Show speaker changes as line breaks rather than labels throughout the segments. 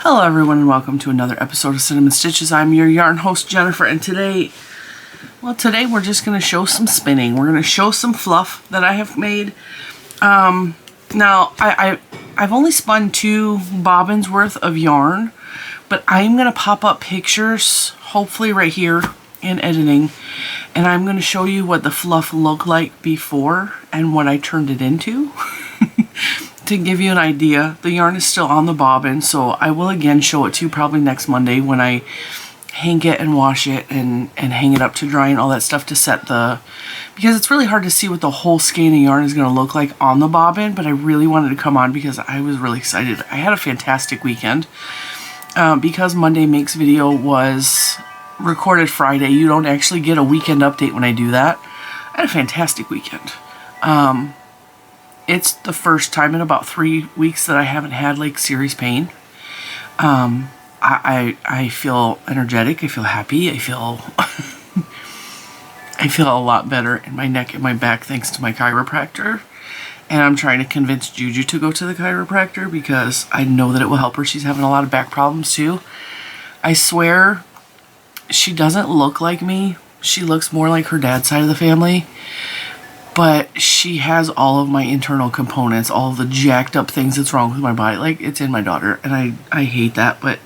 Hello everyone and welcome to another episode of Cinnamon Stitches. I'm your yarn host Jennifer, and today we're just going to show some spinning. We're going to show some fluff that I have made. Now I've only spun 2 bobbins worth of yarn, but I'm going to pop up pictures, hopefully right here in editing, and I'm going to show you what the fluff looked like before and what I turned it into. To give you an idea, the yarn is still on the bobbin, so I will again show it to you probably next Monday when I hang it and wash it and hang it up to dry and all that stuff to set the... Because it's really hard to see what the whole skein of yarn is going to look like on the bobbin, but I really wanted to come on because I was really excited. I had a fantastic weekend. Because Monday Makes video was recorded Friday, you don't actually get a weekend update when I do that. I had a fantastic weekend. It's the first time in about 3 weeks that I haven't had like serious pain. I feel energetic. I feel happy. I feel I feel a lot better in my neck and my back thanks to my chiropractor. And I'm trying to convince Juju to go to the chiropractor because I know that it will help her. She's having a lot of back problems too. I swear she doesn't look like me. She looks more like her dad's side of the family. But she has all of my internal components, all the jacked up things that's wrong with my body. Like, it's in my daughter, and I hate that, but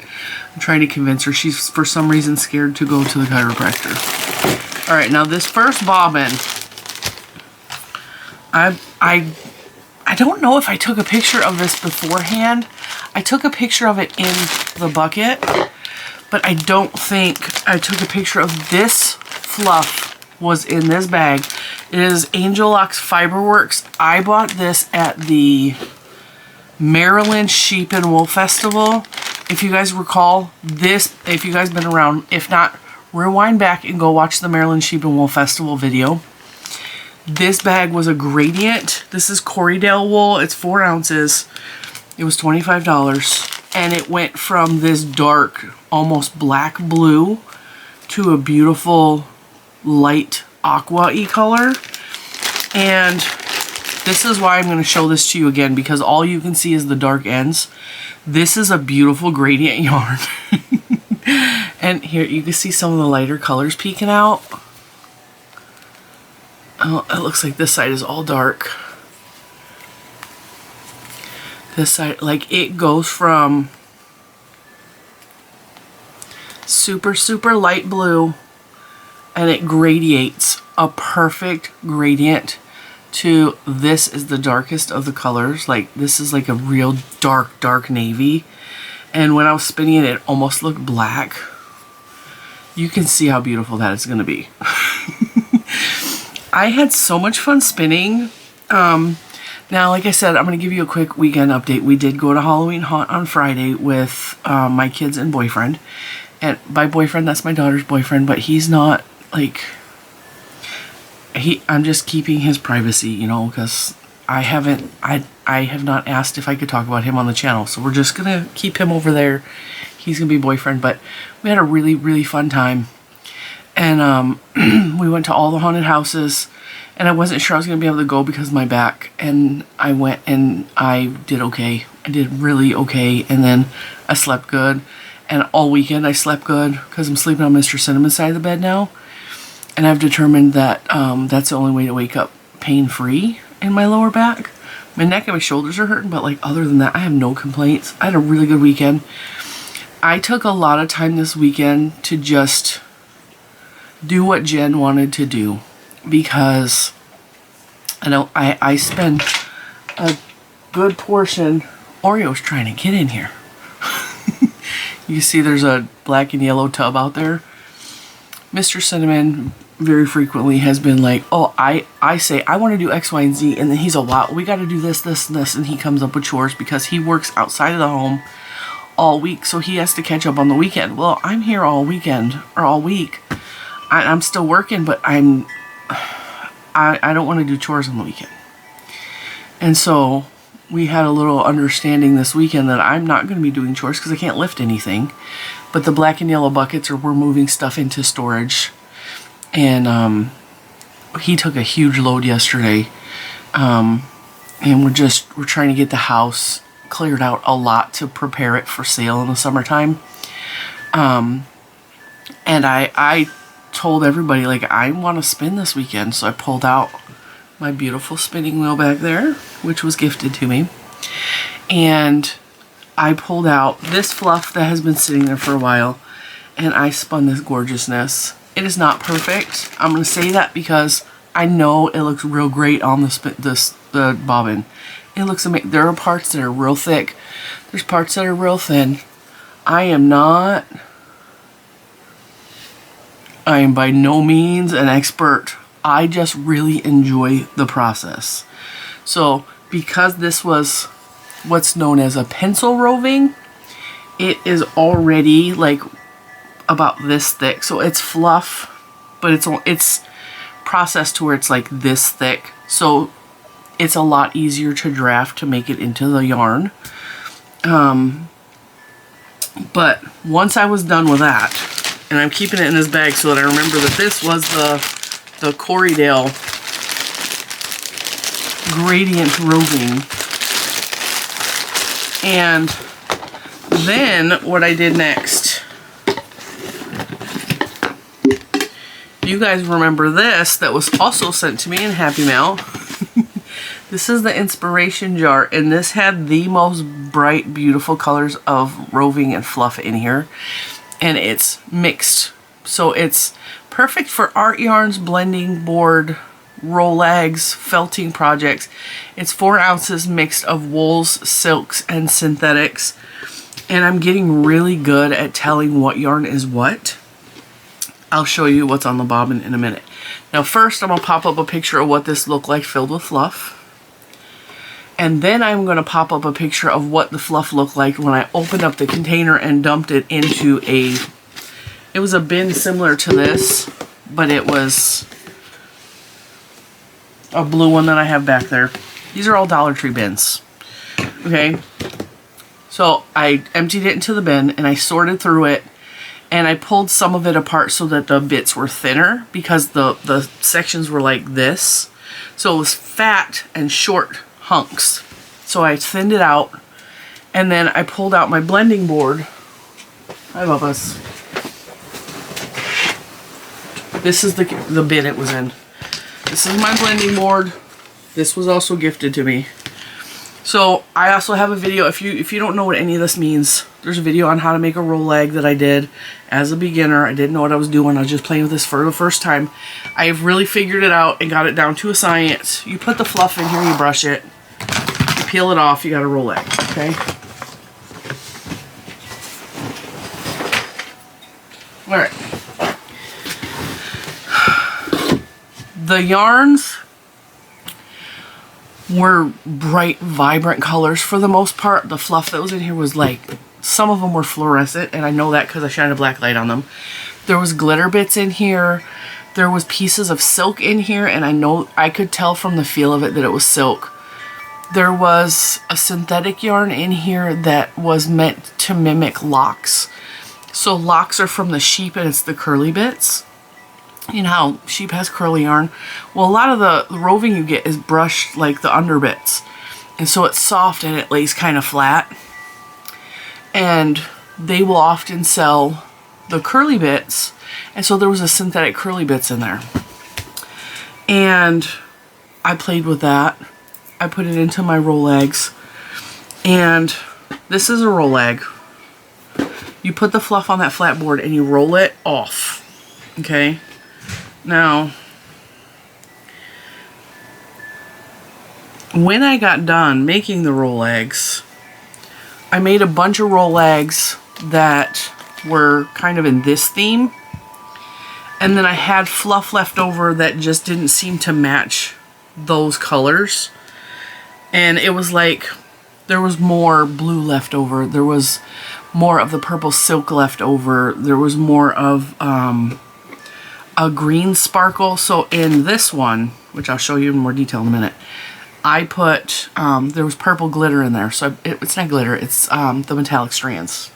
I'm trying to convince her. She's, for some reason, scared to go to the chiropractor. Alright, now this first bobbin, I don't know if I took a picture of this beforehand. I took a picture of it in the bucket, but I don't think I took a picture of this fluff was in this bag. It is Angel Locks Fiberworks. I bought this at the Maryland Sheep and Wool Festival. If you guys recall this, if you guys been around, if not, rewind back and go watch the Maryland Sheep and Wool Festival video. This bag was a gradient. This is corriedale wool. It's 4 ounces. It was $25, and it went from this dark, almost black blue to a beautiful light aqua-y color. And this is why I'm going to show this to you again, because all you can see is the dark ends. This is a beautiful gradient yarn. And here you can see some of the lighter colors peeking out. Oh, it looks like this side is all dark. This side, like, it goes from super light blue, and it gradiates a perfect gradient to this is the darkest of the colors. Like, this is like a real dark navy, and when I was spinning it, it almost looked black. You can see how beautiful that is going to be. I had so much fun spinning. Now, like I said, I'm going to give you a quick weekend update. We did go to Halloween Haunt on Friday with my kids and boyfriend. And by boyfriend, that's my daughter's boyfriend, but he's not, like, I'm just keeping his privacy, you know, because I have not asked if I could talk about him on the channel, so we're just gonna keep him over there. He's gonna be boyfriend. But we had a really fun time, and we went to all the haunted houses, and I wasn't sure I was gonna be able to go because of my back, and I went and I did okay. I did really okay, and then I slept good. And all weekend I slept good because I'm sleeping on Mr. Cinnamon's side of the bed now. And I've determined that that's the only way to wake up pain-free in my lower back. My neck and my shoulders are hurting, but like other than that, I have no complaints. I had a really good weekend. I took a lot of time this weekend to just do what Jen wanted to do, because I spend a good portion... Oreo's trying to get in here. You see there's a black and yellow tub out there. Mr. Cinnamon very frequently has been like, oh, I say, I want to do X, Y, and Z. And then he's a wow, we got to do this, this, and this. And he comes up with chores because he works outside of the home all week. So he has to catch up on the weekend. Well, I'm here all weekend, or all week. I'm still working, but I don't want to do chores on the weekend. And so we had a little understanding this weekend that I'm not going to be doing chores because I can't lift anything. But the black and yellow buckets we're moving stuff into storage. And he took a huge load yesterday. And we're trying to get the house cleared out a lot to prepare it for sale in the summertime. And I told everybody, like, I want to spin this weekend, so I pulled out my beautiful spinning wheel back there, which was gifted to me, and I pulled out this fluff that has been sitting there for a while, and I spun this gorgeousness. It is not perfect. I'm going to say that because I know it looks real great on the bobbin. It looks amazing. There are parts that are real thick. There's parts that are real thin. I am by no means an expert. I just really enjoy the process. So because this was what's known as a pencil roving, it is already like about this thick. So it's fluff, but it's processed to where it's like this thick. So it's a lot easier to draft to make it into the yarn. But once I was done with that, and I'm keeping it in this bag so that I remember that this was the Corriedale gradient roving. And then what I did next, you guys remember this that was also sent to me in Happy Mail. This is the inspiration jar, and this had the most bright, beautiful colors of roving and fluff in here. And it's mixed. So it's perfect for art yarns, blending board, roll-legs, felting projects. It's 4 ounces mixed of wools, silks, and synthetics. And I'm getting really good at telling what yarn is what. I'll show you what's on the bobbin in a minute. Now first, I'm going to pop up a picture of what this looked like filled with fluff. And then I'm going to pop up a picture of what the fluff looked like when I opened up the container and dumped it into it was a bin similar to this, but it was a blue one that I have back there. These are all Dollar Tree bins. Okay. So I emptied it into the bin and I sorted through it, and I pulled some of it apart so that the bits were thinner because the sections were like this. So it was fat and short hunks. So I thinned it out, and then I pulled out my blending board. Hi, Bubba's. This is the bin it was in. This is my blending board. This was also gifted to me. So I also have a video. If you don't know what any of this means, there's a video on how to make a roll leg that I did as a beginner. I didn't know what I was doing. I was just playing with this for the first time. I've really figured it out and got it down to a science. You put the fluff in here, you brush it, you peel it off, you got a roll leg, okay? Alright. The yarns were bright, vibrant colors for the most part. The fluff that was in here was like, some of them were fluorescent, and I know that because I shined a black light on them. There was glitter bits in here. There was pieces of silk in here, and I could tell from the feel of it that it was silk. There was a synthetic yarn in here that was meant to mimic locks. So locks are from the sheep, and it's the curly bits. You know how sheep has curly yarn? Well, a lot of the roving you get is brushed like the underbits. And so it's soft and it lays kind of flat. And they will often sell the curly bits. And so there was a synthetic curly bits in there. And I played with that. I put it into my roll legs. And this is a roll leg. You put the fluff on that flat board and you roll it off. Okay? Now, when I got done making the roll legs, I made a bunch of roll legs that were kind of in this theme. And then I had fluff left over that just didn't seem to match those colors. And it was like there was more blue left over. There was more of the purple silk left over. There was more of a green sparkle. So in this one, which I'll show you in more detail in a minute, I put, there was purple glitter in there. So it's not glitter, it's the metallic strands.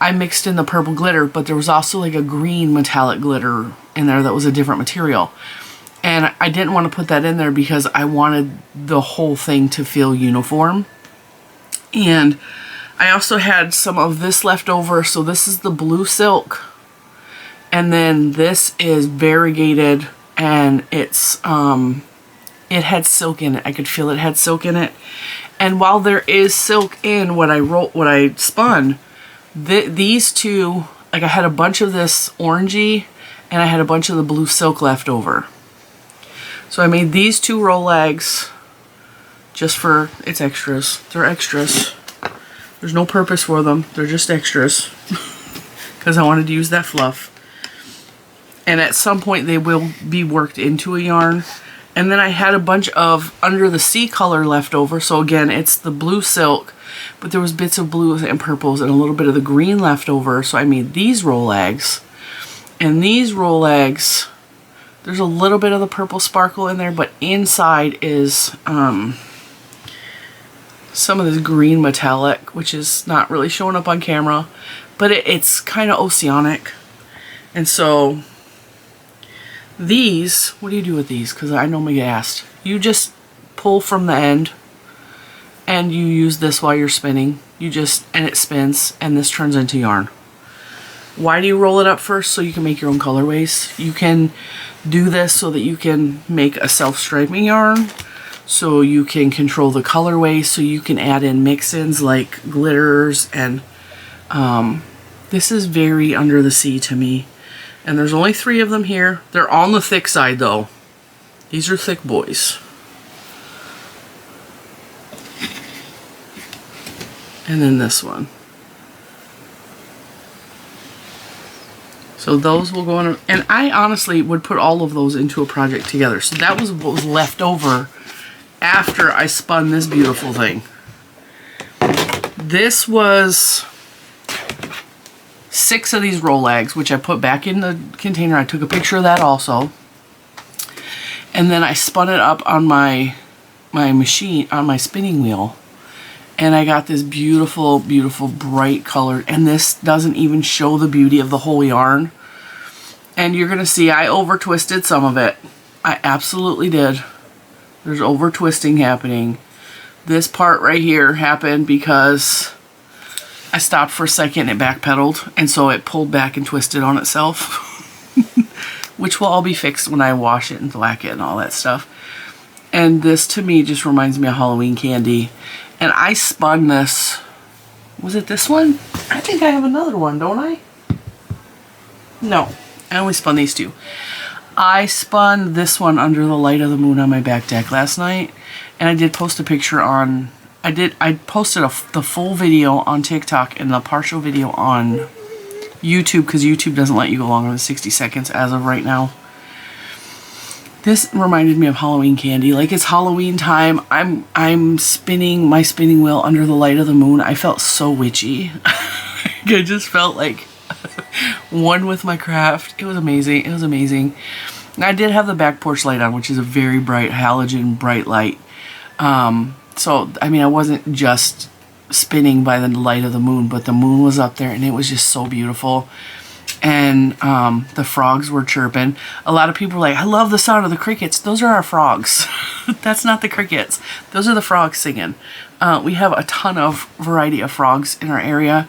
I mixed in the purple glitter, but there was also like a green metallic glitter in there that was a different material. And I didn't want to put that in there because I wanted the whole thing to feel uniform. And I also had some of this left over. So this is the blue silk. And then this is variegated, and it's, it had silk in it. I could feel it had silk in it. And while there is silk in what I spun, these two, like I had a bunch of this orangey and I had a bunch of the blue silk left over. So I made these 2 roll legs just for, it's extras. They're extras. There's no purpose for them. They're just extras because I wanted to use that fluff. And at some point they will be worked into a yarn. And then I had a bunch of Under the Sea color left over. So again, it's the blue silk, but there was bits of blues and purples and a little bit of the green left over. So I made these roll legs. And these roll legs, there's a little bit of the purple sparkle in there, but inside is some of this green metallic, which is not really showing up on camera, but it's kind of oceanic. And so these, what do you do with these? Because I know I'm gonna get asked. You just pull from the end and you use this while you're spinning. And it spins and this turns into yarn. Why do you roll it up first? So you can make your own colorways. You can do this so that you can make a self-striping yarn. So you can control the colorway. So you can add in mix-ins like glitters. And this is very Under the Sea to me. And there's only 3 of them here. They're on the thick side though. These are thick boys. And then this one. So those will go on. And I honestly would put all of those into a project together. So that was what was left over after I spun this beautiful thing. This was 6 of these roll legs, which I put back in the container. I took a picture of that also. And then I spun it up on my machine, on my spinning wheel. And I got this beautiful, beautiful bright color. And this doesn't even show the beauty of the whole yarn. And you're going to see I over twisted some of it. I absolutely did. There's over twisting happening. This part right here happened because I stopped for a second and it backpedaled, and so it pulled back and twisted on itself, which will all be fixed when I wash it and black it and all that stuff. And this to me just reminds me of Halloween candy. And I spun this, was it this one? I think I have another one, don't I? No, I only spun these 2. I spun this one Under the Light of the Moon on my back deck last night, and I did post a picture on, I posted the full video on TikTok and the partial video on YouTube, because YouTube doesn't let you go longer than 60 seconds as of right now. This reminded me of Halloween candy. Like, it's Halloween time. I'm spinning my spinning wheel under the light of the moon. I felt so witchy. I just felt like one with my craft. It was amazing. It was amazing. And I did have the back porch light on, which is a very bright halogen bright light. So, I mean, I wasn't just spinning by the light of the moon, but the moon was up there and it was just so beautiful. And the frogs were chirping. A lot of people were like, I love the sound of the crickets. Those are our frogs. That's not the crickets. Those are the frogs singing. We have a ton of variety of frogs in our area.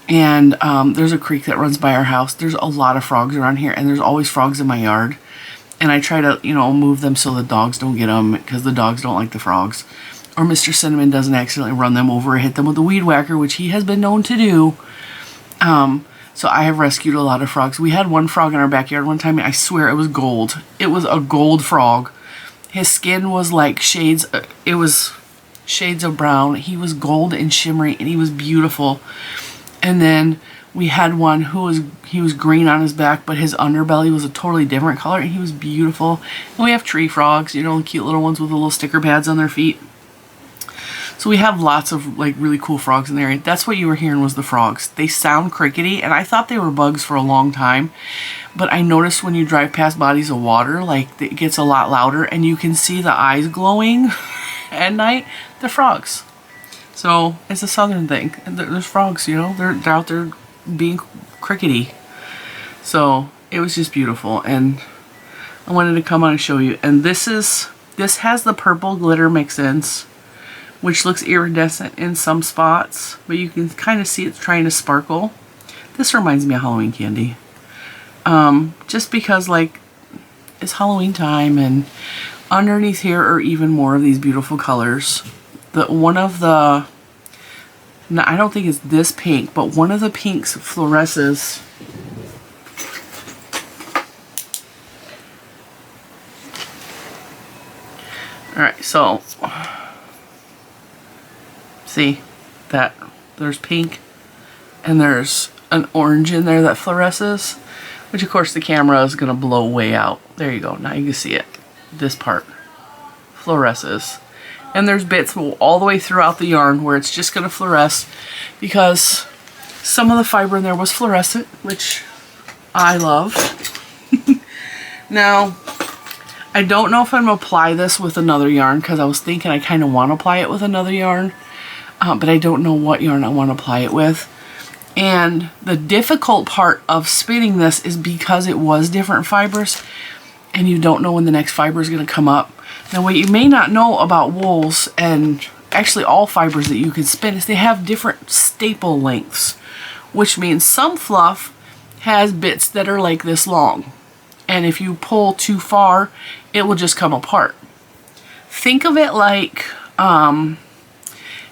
And there's a creek that runs by our house. There's a lot of frogs around here, and there's always frogs in my yard. And I try to, you know, move them so the dogs don't get them, because the dogs don't like the frogs. Or Mr. Cinnamon doesn't accidentally run them over or hit them with a weed whacker, which he has been known to do. So I have rescued a lot of frogs. We had one frog in our backyard one time, and I swear it was gold. It was a gold frog. His skin was like shades, it was shades of brown. He was gold and shimmery, and he was beautiful. And then we had one he was green on his back, but his underbelly was a totally different color, and he was beautiful. And we have tree frogs, you know, cute little ones with the little sticker pads on their feet. So we have lots of like really cool frogs in the area. That's what you were hearing was the frogs. They sound crickety, and I thought they were bugs for a long time. But I noticed when you drive past bodies of water, like it gets a lot louder, and you can see the eyes glowing at night. They're frogs. So it's a southern thing. There's frogs, you know, they're out there being crickety. So it was just beautiful, and I wanted to come on and show you. And this has the purple glitter mix-ins. which looks iridescent in some spots, but you can kind of see it's trying to sparkle. This reminds me of Halloween candy. Just because like it's Halloween time, and underneath here are even more of these beautiful colors. One of the, no, I don't think it's this pink, but one of the pinks fluoresces. Alright, so see that there's pink and there's an orange in there that fluoresces, which of course the camera is going to blow way out. There you go, now you can see it. This part fluoresces. And there's bits all the way throughout the yarn where it's just going to fluoresce because some of the fiber in there was fluorescent, which I love. Now, I don't know if I'm going to apply this with another yarn because I was thinking I kind of want to apply it with another yarn, but I don't know what yarn I want to apply it with. And the difficult part of spinning this is because it was different fibers and you don't know when the next fiber is going to come up. Now, what you may not know about wools, and actually all fibers that you can spin, is they have different staple lengths, which means some fluff has bits that are like this long. And if you pull too far, it will just come apart. Think of it like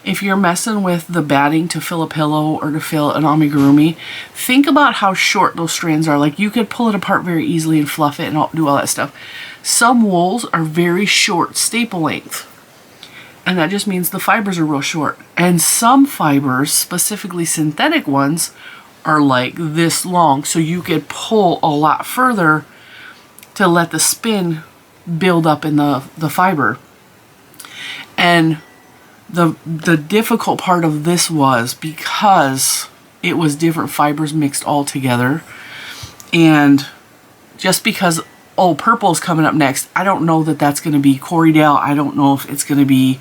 if you're messing with the batting to fill a pillow or to fill an amigurumi, think about how short those strands are. Like you could pull it apart very easily and fluff it and do all that stuff. Some wools are very short staple length, and that just means the fibers are real short. And some fibers, specifically synthetic ones, are like this long, so you could pull a lot further to let the spin build up in the fiber. And the difficult part of this was because it was different fibers mixed all together, and just because, oh, purple is coming up next, I don't know that that's going to be corriedale. I don't know if it's going to be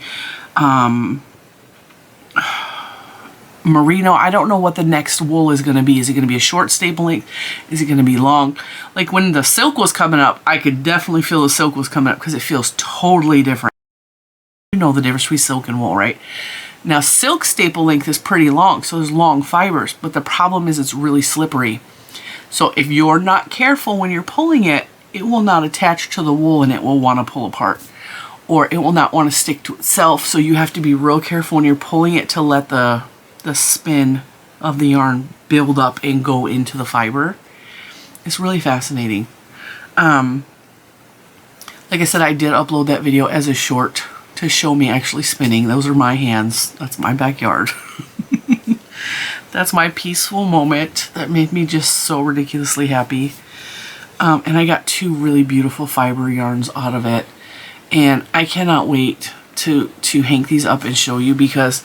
merino. I don't know what the next wool is going to be. Is it going to be a short staple length? Is it going to be long? Like when the silk was coming up, I could definitely feel the silk was coming up because it feels totally different. You know the difference between silk and wool, right? Now, silk staple length is pretty long, so there's long fibers, but the problem is it's really slippery. So if you're not careful when you're pulling it, it will not attach to the wool and it will want to pull apart, or it will not want to stick to itself. So you have to be real careful when you're pulling it to let the spin of the yarn build up and go into the fiber. It's really fascinating. Like I said, I did upload that video as a short to show me actually spinning. Those are my hands. That's my backyard. That's my peaceful moment that made me just so ridiculously happy. And I got two really beautiful fiber yarns out of it. And I cannot wait to hang these up and show you, because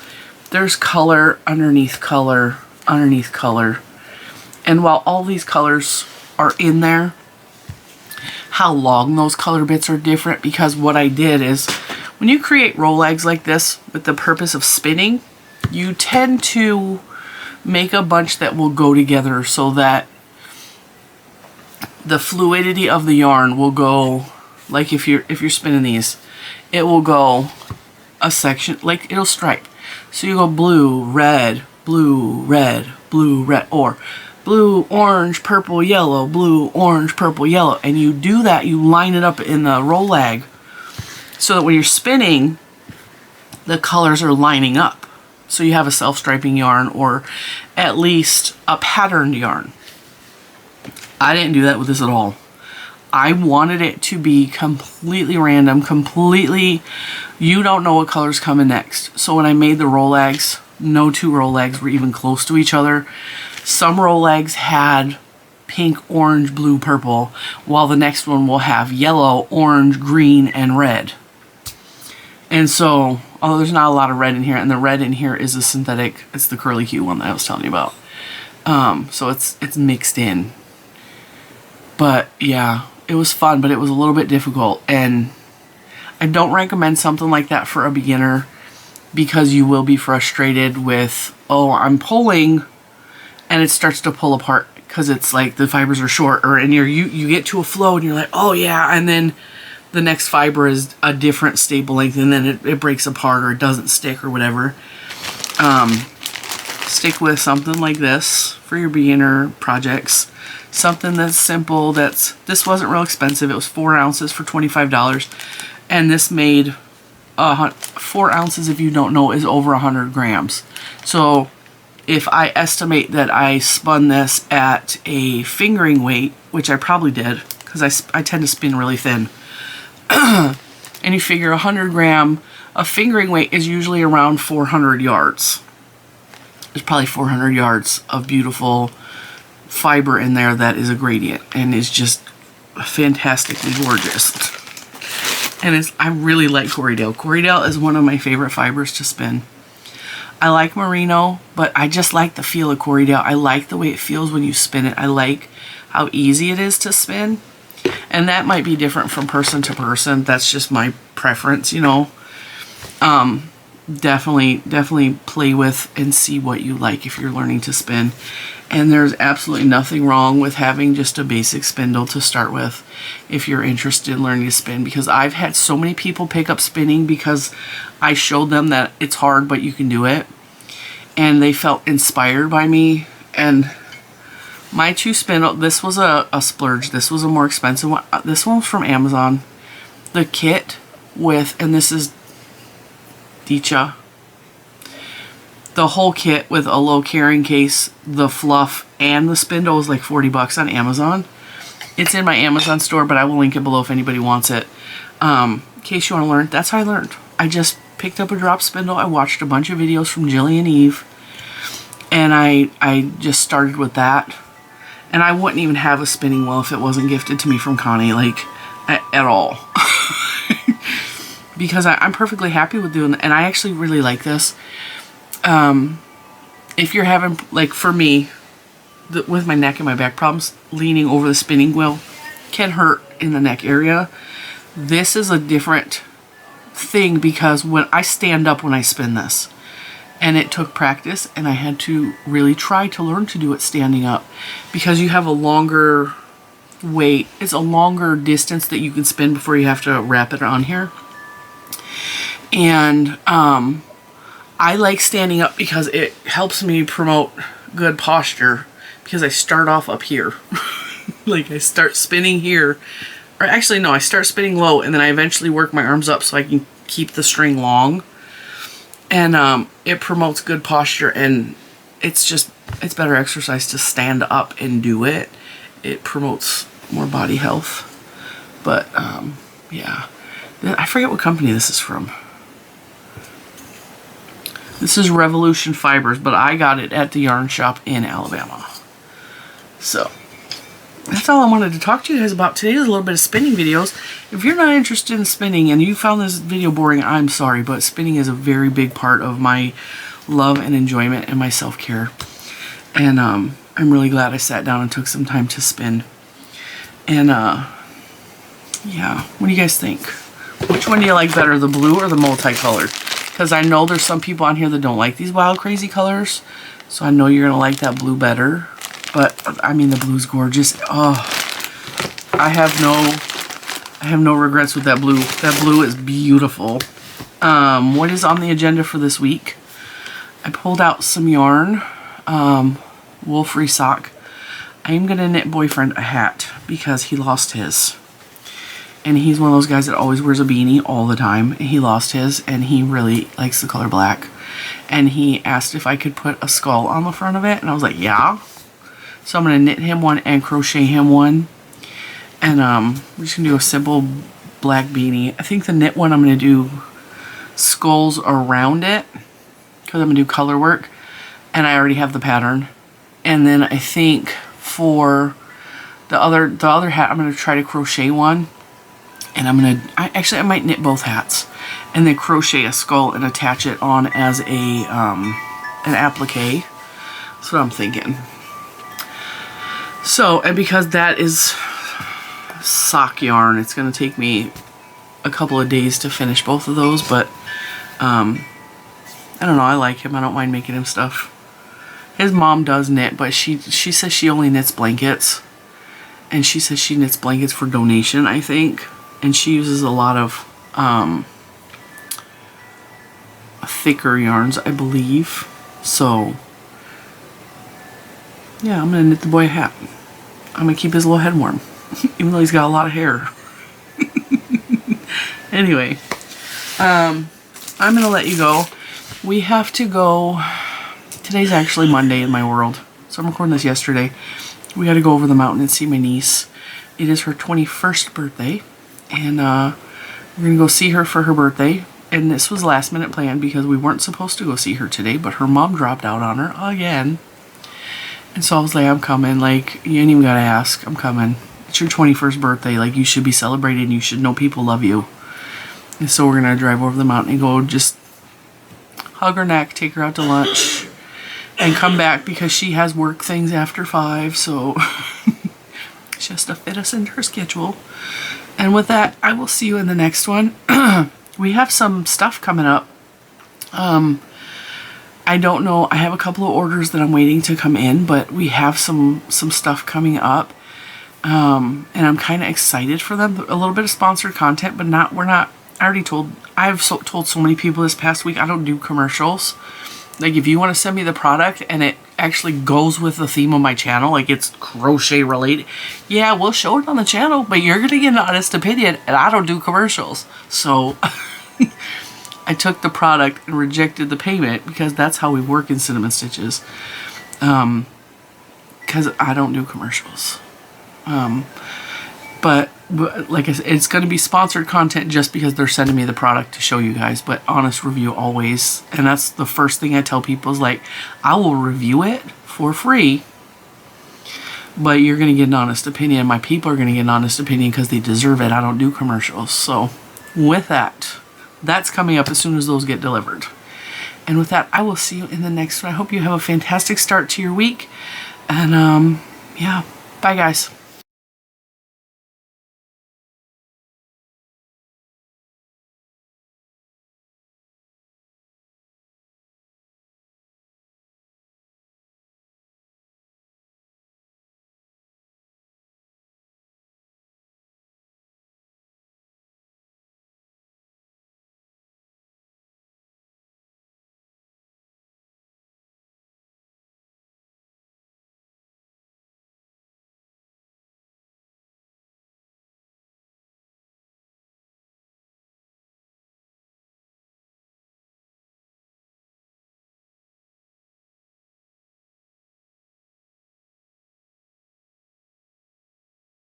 there's color underneath color underneath color. And while all these colors are in there, how long those color bits are different, because what I did is when you create roll eggs like this with the purpose of spinning, you tend to make a bunch that will go together so that the fluidity of the yarn will go, like if you're spinning these, it will go a section, like it'll stripe. So you go blue, red, blue, red, blue, red, or blue, orange, purple, yellow, blue, orange, purple, yellow. And you do that, you line it up in the roll egg so that when you're spinning, the colors are lining up. So you have a self-striping yarn, or at least a patterned yarn. I didn't do that with this at all. I wanted it to be completely random, completely, you don't know what color's coming next. So when I made the roll eggs, no two roll eggs were even close to each other. Some roll eggs had pink, orange, blue, purple, while the next one will have yellow, orange, green, and red. And so, although there's not a lot of red in here, and the red in here is a synthetic, it's the curly Q one that I was telling you about. So it's mixed in. But yeah, it was fun, but it was a little bit difficult. And I don't recommend something like that for a beginner, because you will be frustrated with, oh, I'm pulling, and it starts to pull apart because it's like the fibers are short, or and you get to a flow and you're like, oh yeah, and then the next fiber is a different staple length, and then it breaks apart or it doesn't stick or whatever. Stick with something like this for your beginner projects. Something that's simple. This wasn't real expensive. It was 4 ounces for $25, and this made 4 ounces, if you don't know, is over 100 grams. So if I estimate that I spun this at a fingering weight, which I probably did because I tend to spin really thin, and you figure 100 gram, a fingering weight is usually around 400 yards. There's probably 400 yards of beautiful fiber in there that is a gradient and is just fantastically gorgeous. And I really like corriedale. Corriedale is one of my favorite fibers to spin. I like merino, but I just like the feel of corriedale. I like the way it feels when you spin it. I like how easy it is to spin. And that might be different from person to person. That's just my preference, you know. Definitely play with and see what you like if you're learning to spin. And there's absolutely nothing wrong with having just a basic spindle to start with if you're interested in learning to spin, because I've had so many people pick up spinning because I showed them that it's hard but you can do it, and they felt inspired by me. And my 2 spindle, this was a splurge. This was a more expensive one. This one was from Amazon. The kit with, and this is Dicha, the whole kit with a low carrying case, the fluff, and the spindle was like 40 bucks on Amazon. It's in my Amazon store, but I will link it below if anybody wants it. In case you want to learn, that's how I learned. I just picked up a drop spindle. I watched a bunch of videos from Jillian Eve, and I just started with that. And I wouldn't even have a spinning wheel if it wasn't gifted to me from Connie, like, at all. Because I'm perfectly happy with doing that, and I actually really like this. If you're having, like for me, with my neck and my back problems, leaning over the spinning wheel can hurt in the neck area. This is a different thing because when I stand up when I spin this, and it took practice, and I had to really try to learn to do it standing up because you have a longer weight. It's a longer distance that you can spin before you have to wrap it on here. And I like standing up because it helps me promote good posture, because I start off up here. Like I start spinning here, or actually no, I start spinning low and then I eventually work my arms up so I can keep the string long. And it promotes good posture, and it's better exercise to stand up and do it. It promotes more body health. But yeah, I forget what company this is from. This is Revolution Fibers, but I got it at the yarn shop in Alabama. So that's all I wanted to talk to you guys about today, is a little bit of spinning videos. If you're not interested in spinning and you found this video boring, I'm sorry, but spinning is a very big part of my love and enjoyment and my self-care. And I'm really glad I sat down and took some time to spin. And yeah, what do you guys think? Which one do you like better, the blue or the multicolored? Because I know there's some people on here that don't like these wild crazy colors, so I know you're gonna like that blue better. But I mean, the blue's gorgeous. Oh, I have no regrets with that blue. That blue is beautiful. What is on the agenda for this week? I pulled out some yarn, wool free sock. I am gonna knit boyfriend a hat because he lost his. And he's one of those guys that always wears a beanie all the time. He lost his, and he really likes the color black. And he asked if I could put a skull on the front of it, and I was like, yeah. So I'm going to knit him one and crochet him one. And we're just going to do a simple black beanie. I think the knit one I'm going to do skulls around it, because I'm going to do color work. And I already have the pattern. And then I think for the other hat, I'm going to try to crochet one. And I'm going to, I might knit both hats and then crochet a skull and attach it on as a an applique. That's what I'm thinking. So, and because that is sock yarn, it's going to take me a couple of days to finish both of those, but I don't know, I like him. I don't mind making him stuff. His mom does knit, but she says she only knits blankets. And she says she knits blankets for donation, I think. and she uses a lot of thicker yarns, I believe. So yeah, I'm gonna knit the boy a hat. I'm gonna keep his little head warm, even though he's got a lot of hair. Anyway, I'm gonna let you go. We have to go. Today's actually Monday in my world, so I'm recording this yesterday. We got to go over the mountain and see my niece. It is her 21st birthday, and we're gonna go see her for her birthday. And this was last minute planned because we weren't supposed to go see her today, but her mom dropped out on her again. And so I was like, I'm coming. Like, you ain't even gotta ask. I'm coming. It's your 21st birthday. Like, you should be celebrating. You should know people love you. And so we're gonna drive over the mountain and go just hug her neck, take her out to lunch, and come back because she has work things after 5. So she has to fit us into her schedule. And with that, I will see you in the next one. We have some stuff coming up. I don't know. I have a couple of orders that I'm waiting to come in, but we have some stuff coming up. And I'm kind of excited for them. A little bit of sponsored content, but we're not, I already told, told so many people this past week, I don't do commercials. Like, if you want to send me the product and it actually goes with the theme of my channel, like it's crochet related, yeah, we'll show it on the channel, but you're going to get an honest opinion, and I don't do commercials. So I took the product and rejected the payment because that's how we work in Cinnamon Stitches. Because I don't do commercials. But like I said, it's going to be sponsored content just because they're sending me the product to show you guys, but honest review always. And that's the first thing I tell people is like, I will review it for free, but you're going to get an honest opinion. My people are going to get an honest opinion because they deserve it. I don't do commercials. So with that, that's coming up as soon as those get delivered. And with that, I will see you in the next one. I hope you have a fantastic start to your week. And yeah, bye guys.